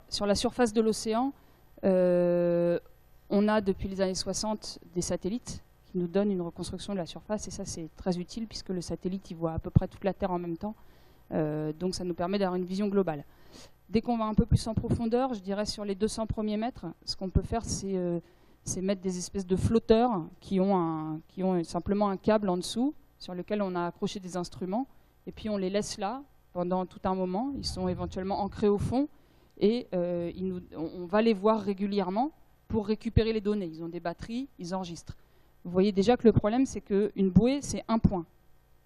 Sur la surface de l'océan, on a depuis les années 60 des satellites qui nous donnent une reconstruction de la surface, et ça c'est très utile puisque le satellite il voit à peu près toute la Terre en même temps, donc ça nous permet d'avoir une vision globale. Dès qu'on va un peu plus en profondeur, je dirais sur les 200 premiers mètres, ce qu'on peut faire c'est mettre des espèces de flotteurs qui ont simplement un câble en dessous sur lequel on a accroché des instruments, et puis on les laisse là pendant tout un moment. Ils sont éventuellement ancrés au fond, et on va les voir régulièrement pour récupérer les données. Ils ont des batteries, ils enregistrent. Vous voyez déjà que le problème, c'est qu'une bouée, c'est un point.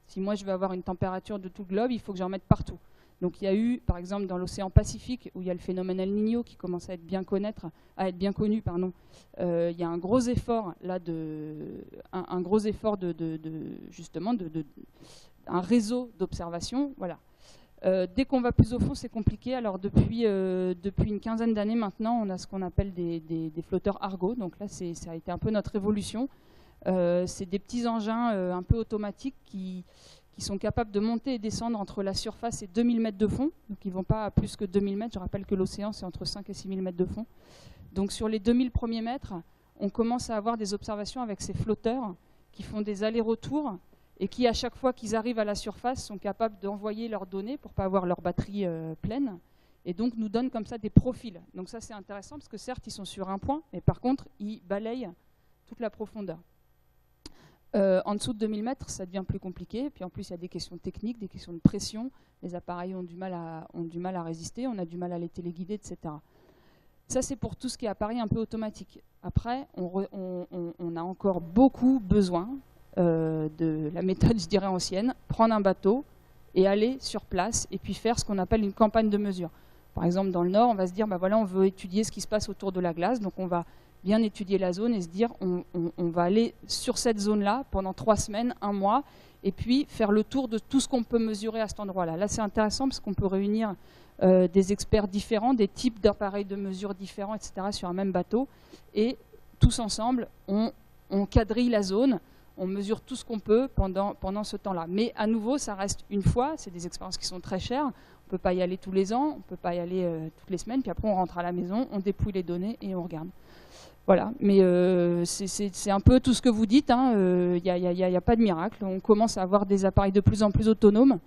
Si moi je veux avoir une température de tout le globe, il faut que j'en mette partout. Donc il y a eu, par exemple, dans l'océan Pacifique, où il y a le phénomène El Niño qui commence à être bien connu, il y a un gros effort là justement un réseau d'observation. Voilà. Dès qu'on va plus au fond, c'est compliqué. Alors depuis une quinzaine d'années maintenant, on a ce qu'on appelle des flotteurs Argo. Donc là, ça a été un peu notre évolution. C'est des petits engins un peu automatiques qui sont capables de monter et descendre entre la surface et 2000 mètres de fond. Donc ils ne vont pas à plus que 2000 mètres. Je rappelle que l'océan, c'est entre 5 et 6000 mètres de fond. Donc sur les 2000 premiers mètres, on commence à avoir des observations avec ces flotteurs qui font des allers-retours et qui, à chaque fois qu'ils arrivent à la surface, sont capables d'envoyer leurs données pour ne pas avoir leur batterie pleine, et donc nous donnent comme ça des profils. Donc ça, c'est intéressant, parce que certes, ils sont sur un point, mais par contre, ils balayent toute la profondeur. En dessous de 2000 mètres, ça devient plus compliqué, puis en plus, il y a des questions techniques, des questions de pression. Les appareils ont du mal à résister, on a du mal à les téléguider, etc. Ça, c'est pour tout ce qui est appareil un peu automatique. Après, on a encore beaucoup besoin de la méthode, je dirais, ancienne, prendre un bateau et aller sur place et puis faire ce qu'on appelle une campagne de mesure. Par exemple, dans le Nord, on va se dire, bah voilà, on veut étudier ce qui se passe autour de la glace, donc on va bien étudier la zone et se dire, on va aller sur cette zone-là pendant 3 semaines, 1 mois, et puis faire le tour de tout ce qu'on peut mesurer à cet endroit-là. Là, c'est intéressant parce qu'on peut réunir des experts différents, des types d'appareils de mesure différents, etc., sur un même bateau, et tous ensemble, on quadrille la zone, on mesure tout ce qu'on peut pendant ce temps-là. Mais à nouveau, ça reste une fois, c'est des expériences qui sont très chères, on ne peut pas y aller tous les ans, on ne peut pas y aller toutes les semaines, puis après on rentre à la maison, on dépouille les données et on regarde. Voilà, mais c'est un peu tout ce que vous dites, hein. Y a pas de miracle, on commence à avoir des appareils de plus en plus autonomes,